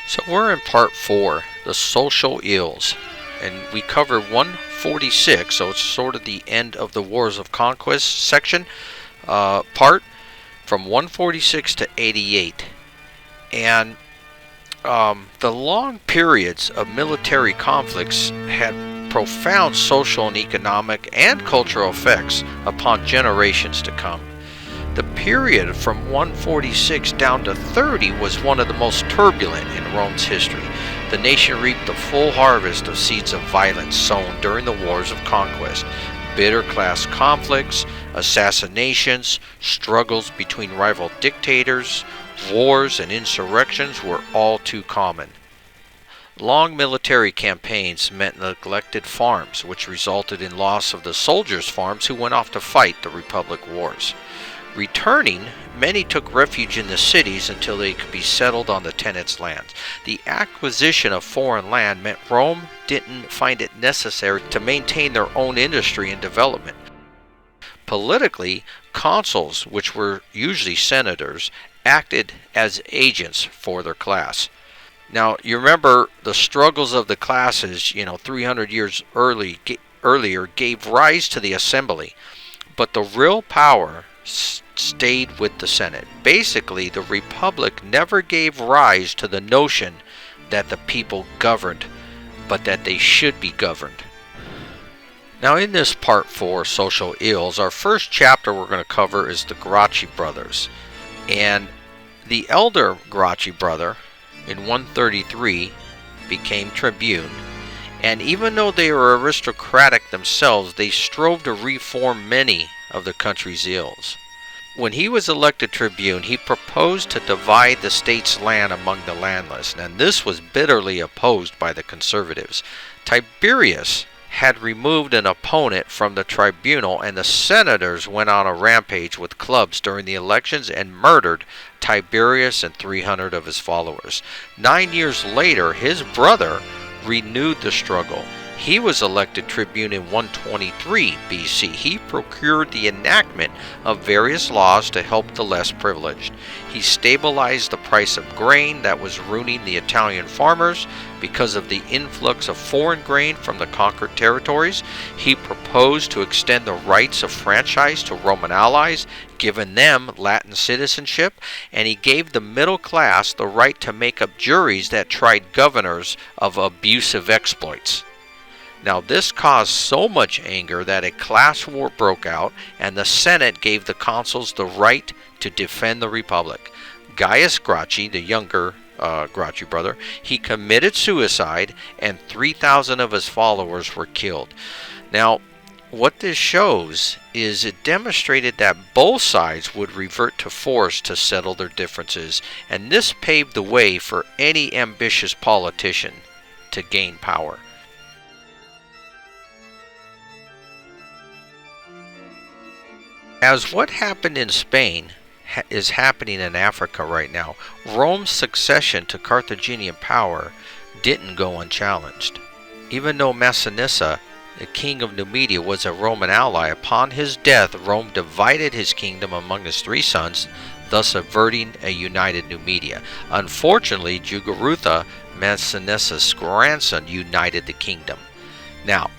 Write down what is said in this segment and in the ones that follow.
So we're in part 4, the social ills, and we covered 146, so it's sort of the end of the Wars of Conquest section, part from 146 to 88. And the long periods of military conflicts had profound social and economic and cultural effects upon generations to come. The period from 146 down to 30 was one of the most turbulent in Rome's history. The nation reaped the full harvest of seeds of violence sown during the wars of conquest. Bitter class conflicts, assassinations, struggles between rival dictators, wars and insurrections were all too common. Long military campaigns meant neglected farms, which resulted in loss of the soldiers' farms who went off to fight the Republic wars. Returning, many took refuge in the cities until they could be settled on the tenants' lands. The acquisition of foreign land meant Rome didn't find it necessary to maintain their own industry and development. Politically, consuls, which were usually senators, acted as agents for their class. Now, you remember the struggles of the classes, 300 years earlier gave rise to the assembly, but the real power stayed with the Senate. Basically, the Republic never gave rise to the notion that the people governed, but that they should be governed. Now, in this part 4, social ills, our first chapter we're going to cover is the Gracchi brothers. And the elder Gracchi brother, in 133, became tribune. And even though they were aristocratic themselves, they strove to reform many of the country's ills. When he was elected tribune, he proposed to divide the state's land among the landless, and this was bitterly opposed by the conservatives. Tiberius had removed an opponent from the tribunal, and the senators went on a rampage with clubs during the elections and murdered Tiberius and 300 of his followers. 9 years later, his brother renewed the struggle. He was elected tribune in 123 BC. He procured the enactment of various laws to help the less privileged. He stabilized the price of grain that was ruining the Italian farmers because of the influx of foreign grain from the conquered territories. He proposed to extend the rights of franchise to Roman allies, giving them Latin citizenship, and he gave the middle class the right to make up juries that tried governors of abusive exploits. Now, this caused so much anger that a class war broke out, and the Senate gave the consuls the right to defend the Republic. Gaius Gracchi, the younger Gracchi brother, he committed suicide, and 3,000 of his followers were killed. Now, what this shows is it demonstrated that both sides would revert to force to settle their differences, and this paved the way for any ambitious politician to gain power. As what happened in Spain is happening in Africa right now, Rome's succession to Carthaginian power didn't go unchallenged. Even though Massinissa, the king of Numidia, was a Roman ally, upon his death Rome divided his kingdom among his 3 sons, thus averting a united Numidia. Unfortunately, Jugurthine, Massinissa's grandson, united the kingdom. Now,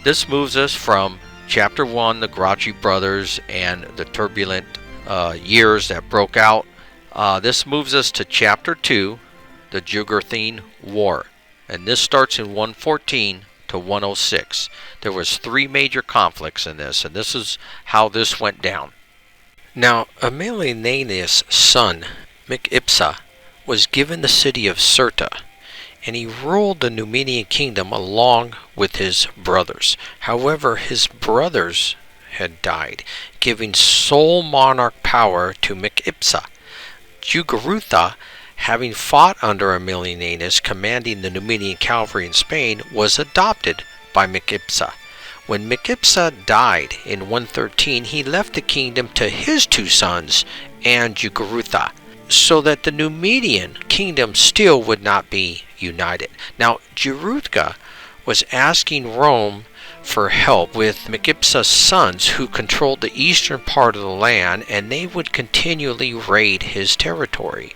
this moves us from Chapter 1, the Gracchi brothers and the turbulent years that broke out. This moves us to Chapter 2, the Jugurthine War. And this starts in 114 to 106. There was 3 major conflicts in this, and this is how this went down. Now, Aemilianus' son, Micipsa, was given the city of Cirta, and he ruled the Numidian kingdom along with his brothers. However, his brothers had died, giving sole monarch power to Micipsa. Jugurthine, having fought under Aemilianus, commanding the Numidian cavalry in Spain, was adopted by Micipsa. When Micipsa died in 113, he left the kingdom to his 2 sons and Jugurthine, so that the Numidian kingdom still would not be united. Now, Jugurthine was asking Rome for help with Micipsa's sons, who controlled the eastern part of the land, and they would continually raid his territory.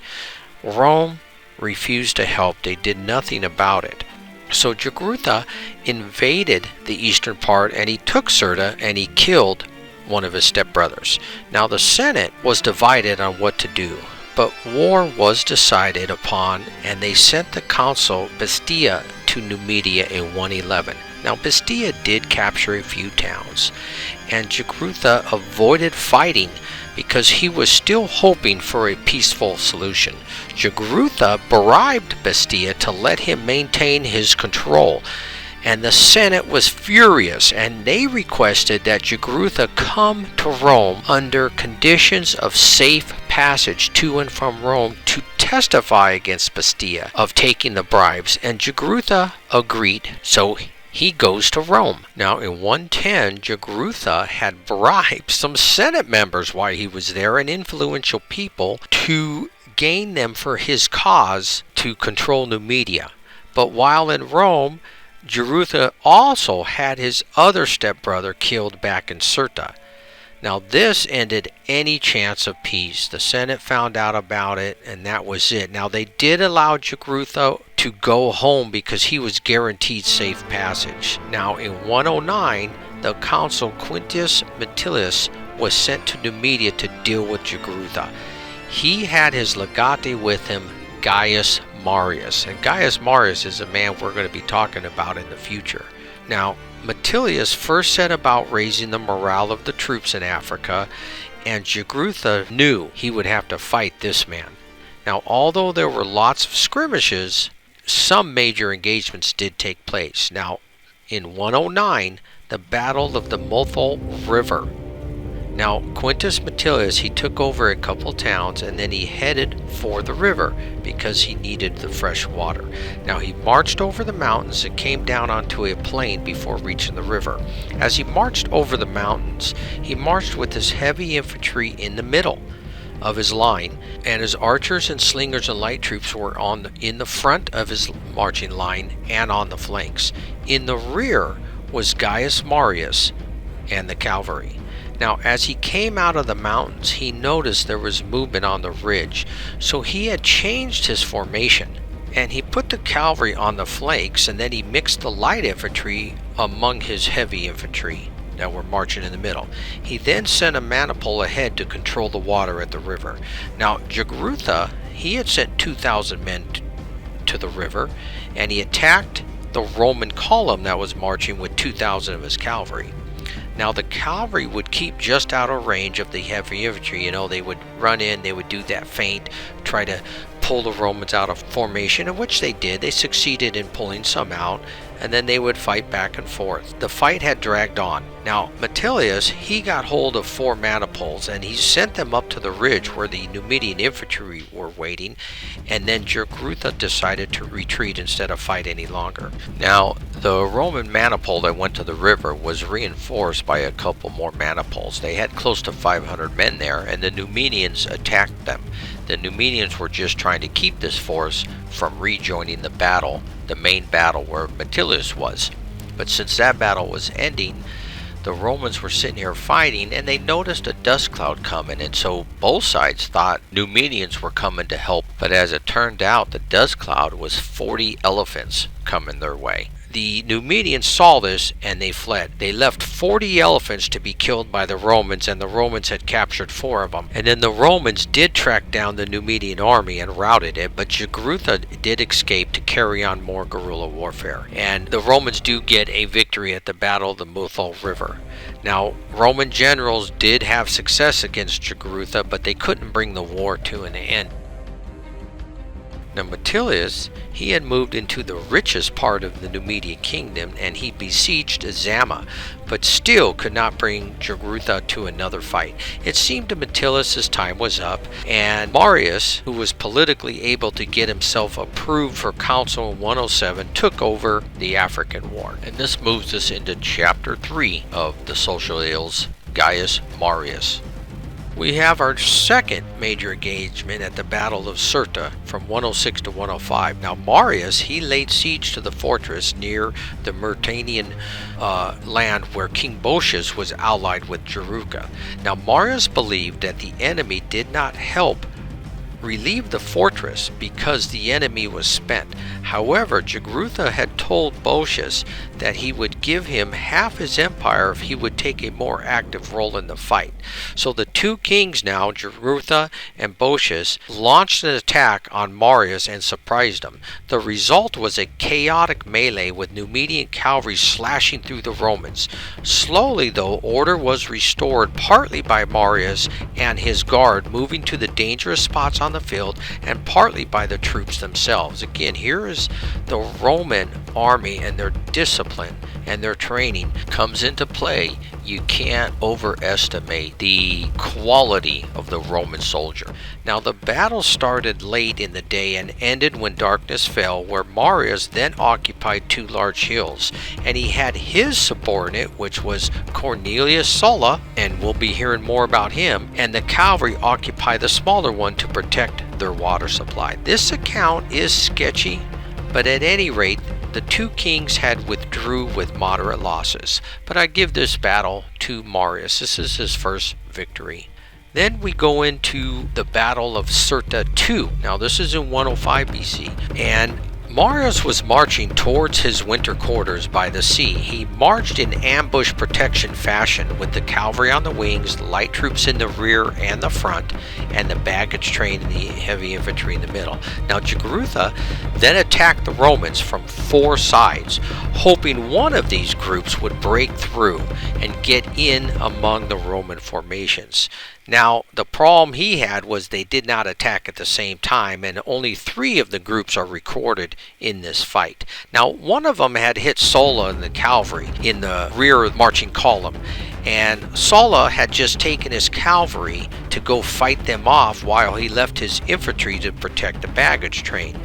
Rome refused to help. They did nothing about it. So Jugurtha invaded the eastern part, and he took Cirta and he killed one of his stepbrothers. Now the Senate was divided on what to do, but war was decided upon, and they sent the consul Bestia to Numidia in 111. Now Bestia did capture a few towns, and Jugurtha avoided fighting because he was still hoping for a peaceful solution. Jugurtha bribed Bestia to let him maintain his control, and the Senate was furious, and they requested that Jugurtha come to Rome under conditions of safe passage to and from Rome to testify against Bestia of taking the bribes, and Jugurtha agreed. So he goes to Rome. Now in 110, Jugurtha had bribed some Senate members while he was there, and influential people, to gain them for his cause to control Numidia. But while in Rome, Jugurtha also had his other stepbrother killed back in Cirta. Now this ended any chance of peace. The Senate found out about it, and that was it. Now they did allow Jugurtha to go home because he was guaranteed safe passage. Now in 109, the consul Quintus Metilius was sent to Numidia to deal with Jugurtha. He had his legate with him, Gaius Marius, and Gaius Marius is a man we're going to be talking about in the future. Now Metilius first set about raising the morale of the troops in Africa, and Jugurtha knew he would have to fight this man. Now, although there were lots of skirmishes, some major engagements did take place. Now, in 109, the Battle of the Mothul River. Now, Quintus Metilius, he took over a couple towns, and then he headed for the river because he needed the fresh water. Now, he marched over the mountains and came down onto a plain before reaching the river. As he marched over the mountains, he marched with his heavy infantry in the middle of his line, and his archers and slingers and light troops were in the front of his marching line and on the flanks. In the rear was Gaius Marius and the cavalry. Now, as he came out of the mountains, he noticed there was movement on the ridge, so he had changed his formation, and he put the cavalry on the flanks, and then he mixed the light infantry among his heavy infantry that were marching in the middle. He then sent a maniple ahead to control the water at the river. Now, Jugurtha, he had sent 2,000 men to the river, and he attacked the Roman column that was marching with 2,000 of his cavalry. Now the cavalry would keep just out of range of the heavy infantry. They would run in, they would do that feint, try to pull the Romans out of formation, in which they did. They succeeded in pulling some out, and then they would fight back and forth. The fight had dragged on. Now Metilius, he got hold of 4 maniples, and he sent them up to the ridge where the Numidian infantry were waiting, and then Jugurtha decided to retreat instead of fight any longer. Now the Roman maniple that went to the river was reinforced by a couple more maniples. They had close to 500 men there, and the Numidians attacked them. The Numidians were just trying to keep this force from rejoining the battle, the main battle where Metilius was. But since that battle was ending, the Romans were sitting here fighting, and they noticed a dust cloud coming, and so both sides thought Numidians were coming to help. But as it turned out, the dust cloud was 40 elephants coming their way. The Numidians saw this, and they fled. They left 40 elephants to be killed by the Romans, and the Romans had captured 4 of them. And then the Romans did track down the Numidian army and routed it, but Jugurtha did escape to carry on more guerrilla warfare. And the Romans do get a victory at the Battle of the Mothul River. Now, Roman generals did have success against Jugurtha, but they couldn't bring the war to an end. Now Metilius, he had moved into the richest part of the Numidian kingdom, and he besieged Zama, but still could not bring Jugurtha to another fight. It seemed to Metilius his time was up, and Marius, who was politically able to get himself approved for consul in 107, took over the African war. And this moves us into chapter 3 of the Social Ills, Gaius Marius. We have our second major engagement at the Battle of Cirta from 106 to 105. Now Marius, he laid siege to the fortress near the Myrtanian land where King Boetius was allied with Jugurtha. Now Marius believed that the enemy did not help relieve the fortress because the enemy was spent. However, Jugurtha had told Boetius that he would give him half his empire if he would take a more active role in the fight. So the two kings now, Jugurtha and Boetius, launched an attack on Marius and surprised him. The result was a chaotic melee with Numidian cavalry slashing through the Romans. Slowly, though, order was restored partly by Marius and his guard moving to the dangerous spots on the field, and partly by the troops themselves. Again, here is the Roman army, and their discipline and their training comes into play. You can't overestimate the quality of the Roman soldier. Now, the battle started late in the day and ended when darkness fell, where Marius then occupied two large hills, and he had his subordinate, which was Cornelius Sulla, and we'll be hearing more about him, and the cavalry occupy the smaller one to protect their water supply. This account is sketchy, but at any rate, the two kings had withdrew with moderate losses, but I give this battle to Marius. This is his first victory. Then we go into the Battle of Cirta II. Now this is in 105 BC, and Marius was marching towards his winter quarters by the sea. He marched in ambush protection fashion with the cavalry on the wings, the light troops in the rear and the front, and the baggage train and the heavy infantry in the middle. Now Jugurtha then attacked the Romans from four sides, hoping one of these groups would break through and get in among the Roman formations. Now, the problem he had was they did not attack at the same time, and only 3 of the groups are recorded in this fight. Now, one of them had hit Sulla and the cavalry in the rear marching column, and Sulla had just taken his cavalry to go fight them off while he left his infantry to protect the baggage train.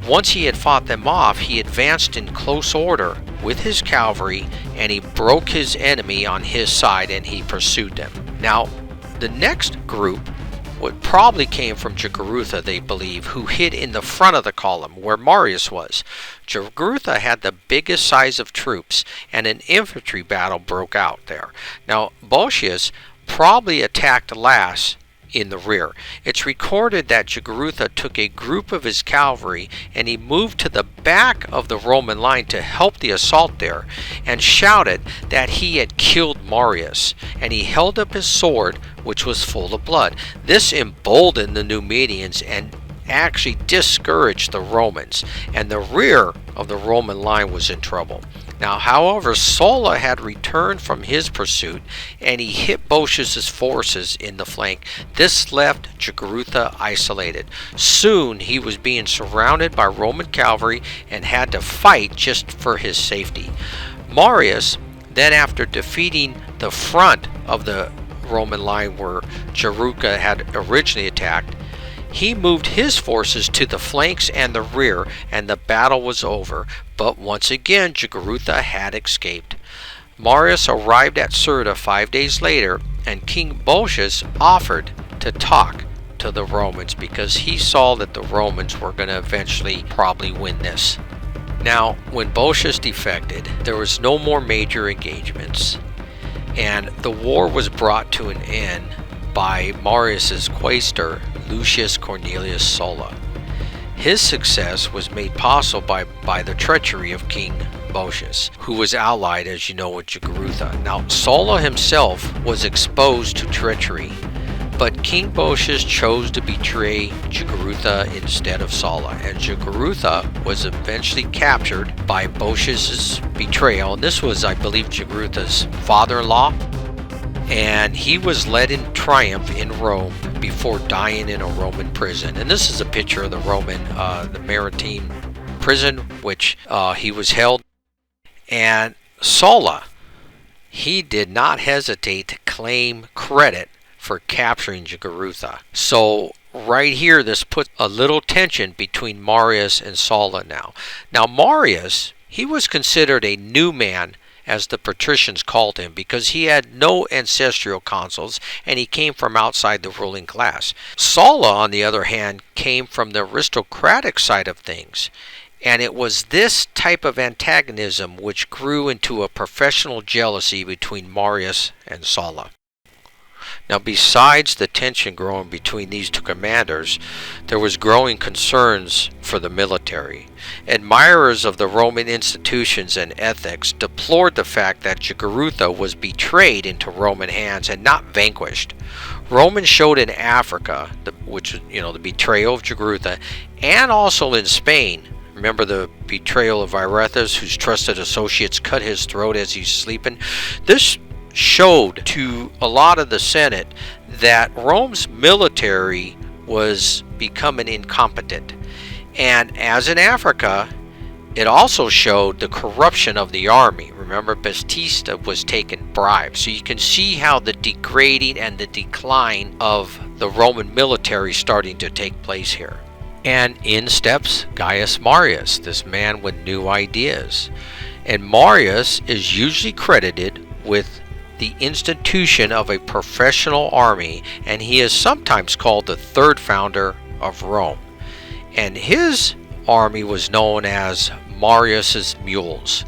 Once he had fought them off, he advanced in close order with his cavalry, and he broke his enemy on his side, and he pursued them. Now, the next group would probably came from Jugurtha, they believe, who hid in the front of the column where Marius was. Jugurtha had the biggest size of troops, and an infantry battle broke out there. Now, Boetius probably attacked last in the rear. It's recorded that Jugurtha took a group of his cavalry and he moved to the back of the Roman line to help the assault there, and shouted that he had killed Marius, and he held up his sword, which was full of blood. This emboldened the Numidians and actually discouraged the Romans, and the rear of the Roman line was in trouble. Now, however, Sulla had returned from his pursuit, and he hit Boetius' forces in the flank. This left Jugurtha isolated. Soon he was being surrounded by Roman cavalry and had to fight just for his safety. Marius, then after defeating the front of the Roman line where Jugurtha had originally attacked, he moved his forces to the flanks and the rear, and the battle was over. But once again, Jugurtha had escaped. Marius arrived at Cirta 5 days later, and King Boetius offered to talk to the Romans because he saw that the Romans were going to eventually probably win this. Now, when Boetius defected, there was no more major engagements, and the war was brought to an end by Marius's quaestor, Lucius Cornelius Sulla. His success was made possible by the treachery of King Boetius, who was allied, as you know, with Jugurtha. Now, Sulla himself was exposed to treachery, but King Boetius chose to betray Jugurtha instead of Sulla, and Jugurtha was eventually captured by Boetius' betrayal. And this was, I believe, Jugurtha's father-in-law, and he was led in triumph in Rome before dying in a Roman prison. And this is a picture of the Roman, the Maritime prison, which he was held. And Sulla, he did not hesitate to claim credit for capturing Jugurtha. So right here, this puts a little tension between Marius and Sulla now. Now Marius, he was considered a new man, as the patricians called him, because he had no ancestral consuls and he came from outside the ruling class. Sulla, on the other hand, came from the aristocratic side of things, and it was this type of antagonism which grew into a professional jealousy between Marius and Sulla. Now, besides the tension growing between these two commanders, there was growing concerns for the military. Admirers of the Roman institutions and ethics deplored the fact that Jugurtha was betrayed into Roman hands and not vanquished. Romans showed in Africa, the betrayal of Jugurtha, and also in Spain. Remember the betrayal of Arethes, whose trusted associates cut his throat as he's sleeping? This showed to a lot of the Senate that Rome's military was becoming incompetent. And as in Africa, it also showed the corruption of the army. Remember, Batista was taking bribes. So you can see how the degrading and the decline of the Roman military starting to take place here. And in steps Gaius Marius, this man with new ideas. And Marius is usually credited with the institution of a professional army, and he is sometimes called the third founder of Rome. And his army was known as Marius's mules.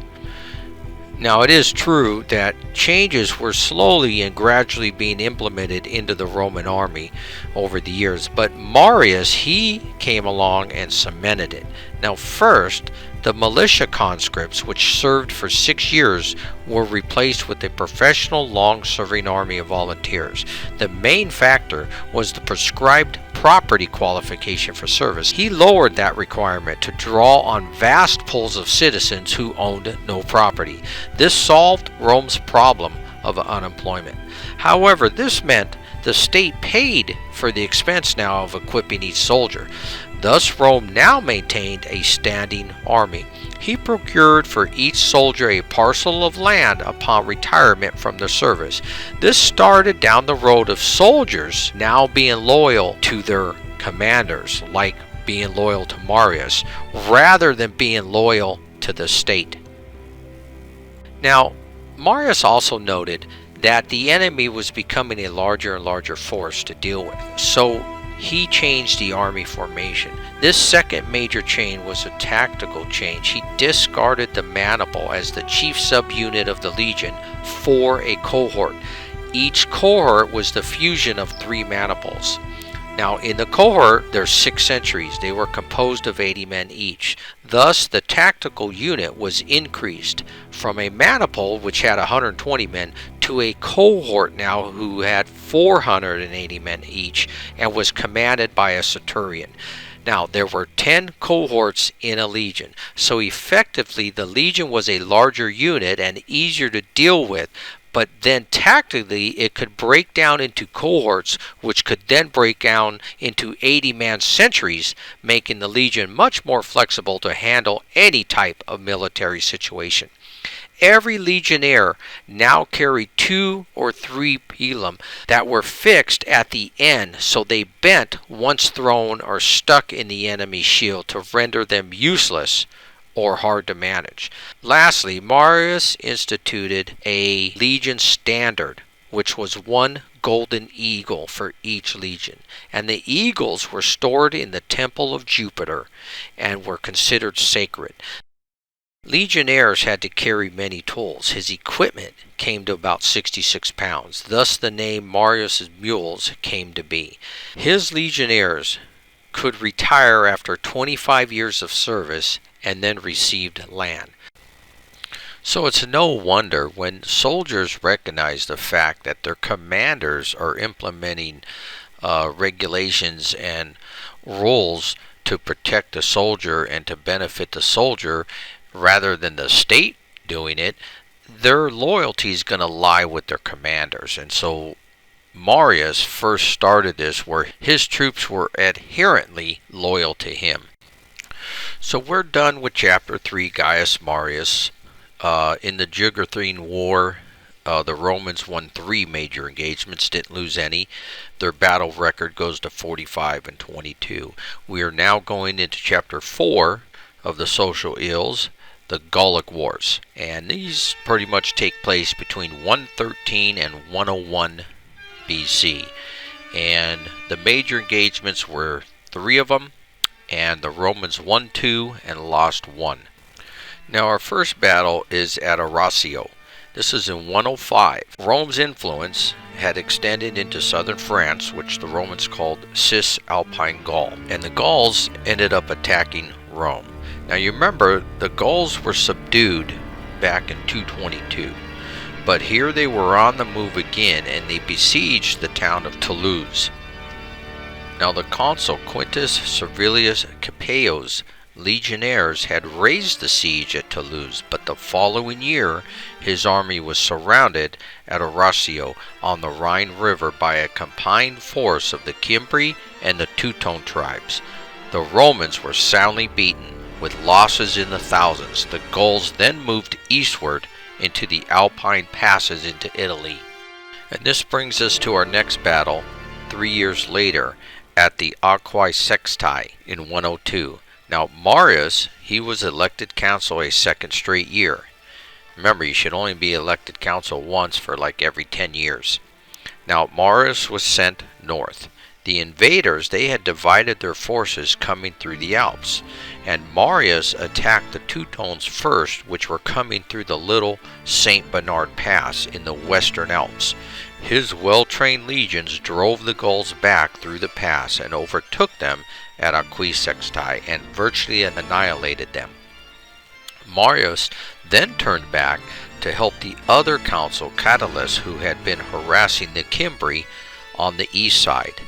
Now, it is true that changes were slowly and gradually being implemented into the Roman army over the years, but Marius, he came along and cemented it. Now, first, the militia conscripts, which served for 6 years, were replaced with a professional long-serving army of volunteers. The main factor was the prescribed property qualification for service. He lowered that requirement to draw on vast pools of citizens who owned no property. This solved Rome's problem of unemployment. However, this meant the state paid for the expense now of equipping each soldier. Thus, Rome now maintained a standing army. He procured for each soldier a parcel of land upon retirement from the service. This started down the road of soldiers now being loyal to their commanders, like being loyal to Marius, rather than being loyal to the state. Now, Marius also noted that the enemy was becoming a larger and larger force to deal with. So he changed the army formation. This second major change was a tactical change. He discarded the maniple as the chief subunit of the legion for a cohort. Each cohort was the fusion of 3 maniples. Now, in the cohort, there's 6 centuries. They were composed of 80 men each. Thus, the tactical unit was increased from a maniple, which had 120 men, to a cohort now who had 480 men each and was commanded by a centurion. Now, there were 10 cohorts in a legion, so effectively the legion was a larger unit and easier to deal with. But then tactically, it could break down into cohorts, which could then break down into 80-man centuries, making the legion much more flexible to handle any type of military situation. Every legionnaire now carried 2 or 3 pilum that were fixed at the end, so they bent once thrown or stuck in the enemy's shield to render them useless or hard to manage. Lastly, Marius instituted a legion standard, which was 1 golden eagle for each legion, and the eagles were stored in the temple of Jupiter and were considered sacred. Legionnaires had to carry many tools. His equipment came to about 66 pounds. Thus the name Marius's mules came to be. His legionnaires could retire after 25 years of service and then received land. So it's no wonder when soldiers recognize the fact that their commanders are implementing regulations and rules to protect the soldier and to benefit the soldier rather than the state doing it, their loyalty is going to lie with their commanders. And so Marius first started this where his troops were adherently loyal to him. So we're done with Chapter 3, Gaius Marius. In the Jugurthine War, the Romans won 3 major engagements, didn't lose any. Their battle record goes to 45 and 22. We are now going into Chapter 4 of the Social Ills, the Gallic Wars. And these pretty much take place between 113 and 101 BC. And the major engagements were 3 of them, and the Romans won 2 and lost 1. Now our first battle is at Arausio. This is in 105. Rome's influence had extended into southern France, which the Romans called Cisalpine Gaul, and the Gauls ended up attacking Rome. Now you remember, the Gauls were subdued back in 222, but here they were on the move again, and they besieged the town of Toulouse. Now the consul Quintus Servilius Capeo's legionnaires had raised the siege at Toulouse, but the following year his army was surrounded at Arausio on the Rhine River by a combined force of the Cimbri and the Teuton tribes. The Romans were soundly beaten, with losses in the thousands. The Gauls then moved eastward into the Alpine passes into Italy. And this brings us to our next battle 3 years later at the Aquae Sextae in 102. Now Marius, he was elected consul a second straight year. Remember, you should only be elected consul once for like every 10 years. Now Marius was sent north. The invaders, they had divided their forces coming through the Alps, and Marius attacked the Teutons first, which were coming through the little St. Bernard Pass in the western Alps. His well-trained legions drove the Gauls back through the pass and overtook them at Aquae Sextae and virtually annihilated them. Marius then turned back to help the other consul Catulus, who had been harassing the Cimbri on the east side.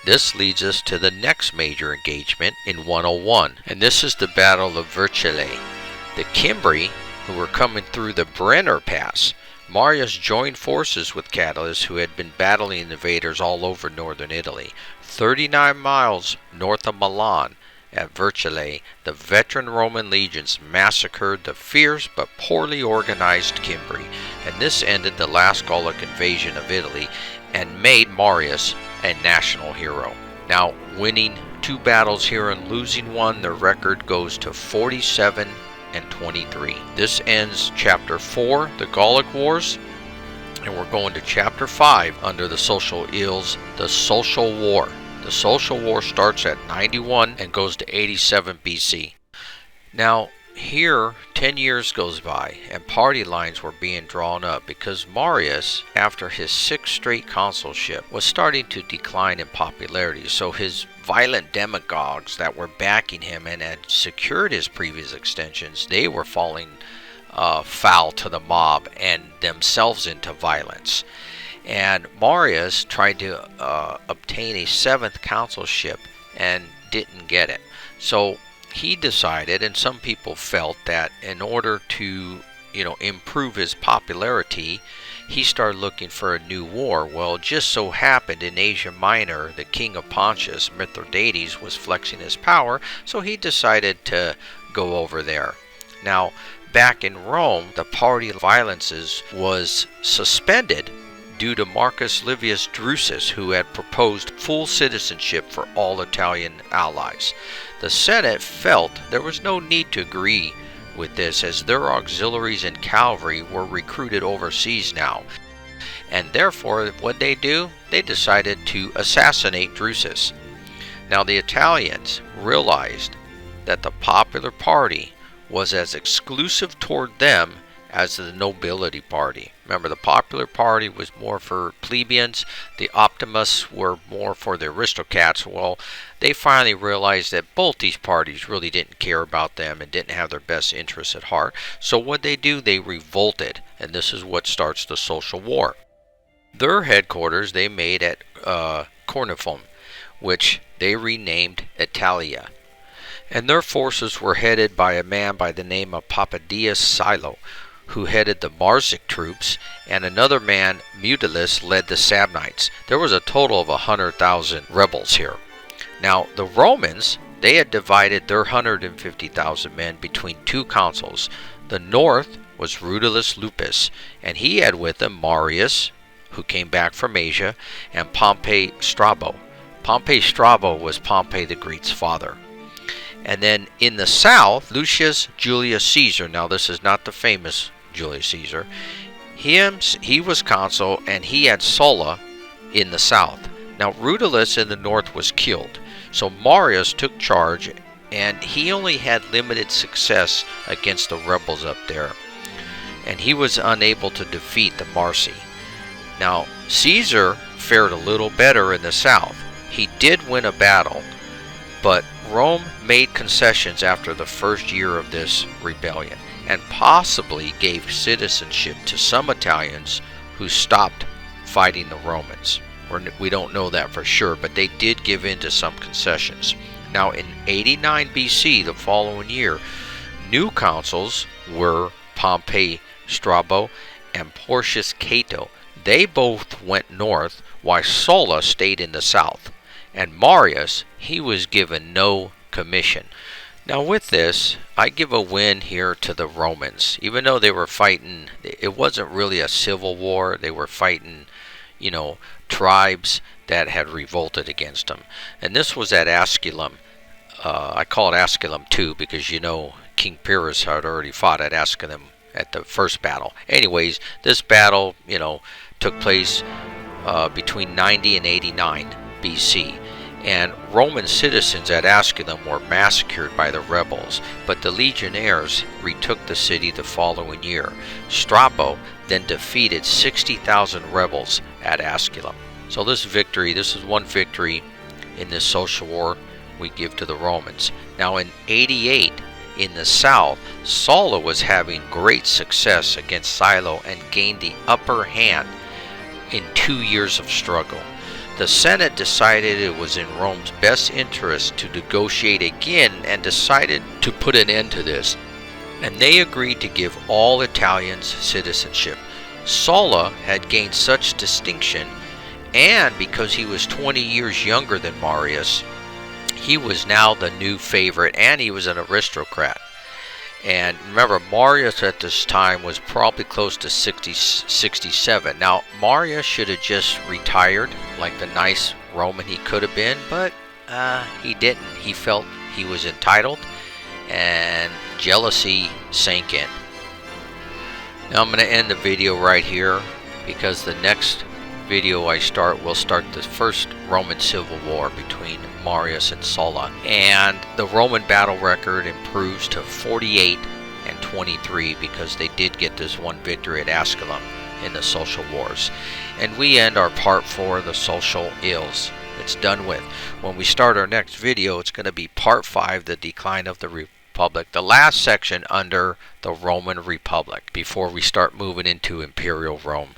This leads us to the next major engagement in 101, and this is the Battle of Vercellae. The Cimbri, who were coming through the Brenner Pass, Marius joined forces with Catulus, who had been battling invaders all over northern Italy. 39 miles north of Milan, at Vercellae, the veteran Roman legions massacred the fierce but poorly organized Cimbri, and this ended the last Gallic invasion of Italy and made Marius a national hero. Now, winning 2 battles here and losing 1, the record goes to 47 and 23. This ends chapter 4, the Gallic Wars, and we're going to chapter 5 under the social ills, the Social War. The Social War starts at 91 and goes to 87 BC. Now, here, 10 years goes by, and party lines were being drawn up because Marius, after his 6th straight consulship, was starting to decline in popularity. So his violent demagogues that were backing him and had secured his previous extensions, they were falling foul to the mob and themselves into violence. And Marius tried to obtain a 7th consulship and didn't get it. So he decided, and some people felt, that in order to, improve his popularity, he started looking for a new war. Well, it just so happened in Asia Minor, the king of Pontus, Mithridates, was flexing his power, so he decided to go over there. Now, back in Rome, the party violences was suspended due to Marcus Livius Drusus, who had proposed full citizenship for all Italian allies. The Senate felt there was no need to agree with this, as their auxiliaries and cavalry were recruited overseas now. And therefore, what they do? They decided to assassinate Drusus. Now, the Italians realized that the popular party was as exclusive toward them as the nobility party. Remember, the popular party was more for plebeians, the optimists were more for the aristocrats. Well, they finally realized that both these parties really didn't care about them and didn't have their best interests at heart. So what they do, they revolted, and this is what starts the Social War. Their headquarters they made at Cornifum, which they renamed Italia. And their forces were headed by a man by the name of Papadius Silo, who headed the Marsic troops, and another man, Mutilus, led the Samnites. There was a total of 100,000 rebels here. Now, the Romans, they had divided their 150,000 men between 2 consuls. The north was Rutilius Lupus, and he had with him Marius, who came back from Asia, and Pompey Strabo. Pompey Strabo was Pompey the Greek's father. And then in the south, Lucius Julius Caesar. Now, this is not the famous Julius Caesar. He was consul, and he had Sulla in the south. Now, Rutilius in the north was killed. So Marius took charge, and he only had limited success against the rebels up there. and he was unable to defeat the Marsi. Now, Caesar fared a little better in the south. He did win a battle, but Rome made concessions after the first year of this rebellion, and possibly gave citizenship to some Italians who stopped fighting the Romans. We don't know that for sure, but they did give in to some concessions. Now, in 89 BC, the following year, new consuls were Pompey Strabo and Porcius Cato. They both went north, while Sulla stayed in the south. And Marius, he was given no commission. Now with this, I give a win here to the Romans. Even though they were fighting, it wasn't really a civil war. They were fighting, tribes that had revolted against them. And this was at Asculum. I call it Asculum too because King Pyrrhus had already fought at Asculum at the first battle. Anyways, this battle, took place between 90 and 89 BC. And Roman citizens at Asculum were massacred by the rebels, but the legionnaires retook the city the following year. Strabo then defeated 60,000 rebels at Asculum. So this is one victory in this social war we give to the Romans. Now in 88, in the south, Sulla was having great success against Silo and gained the upper hand in 2 years of struggle. The Senate decided it was in Rome's best interest to negotiate again and decided to put an end to this. And they agreed to give all Italians citizenship. Sulla had gained such distinction, and because he was 20 years younger than Marius, he was now the new favorite, and he was an aristocrat. And remember, Marius at this time was probably close to 67. Now, Marius should have just retired like the nice Roman he could have been, but he didn't. He felt he was entitled, and jealousy sank in. Now, I'm going to end the video right here because the next video will start the first Roman Civil War between Marius and Sulla, and the Roman battle record improves to 48 and 23 because they did get this one victory at Asculum in the social wars. And we end our part 4 of the social ills. It's done with. When we start our next video, it's going to be part 5, the decline of the Republic, the last section under the Roman Republic, before we start moving into Imperial Rome.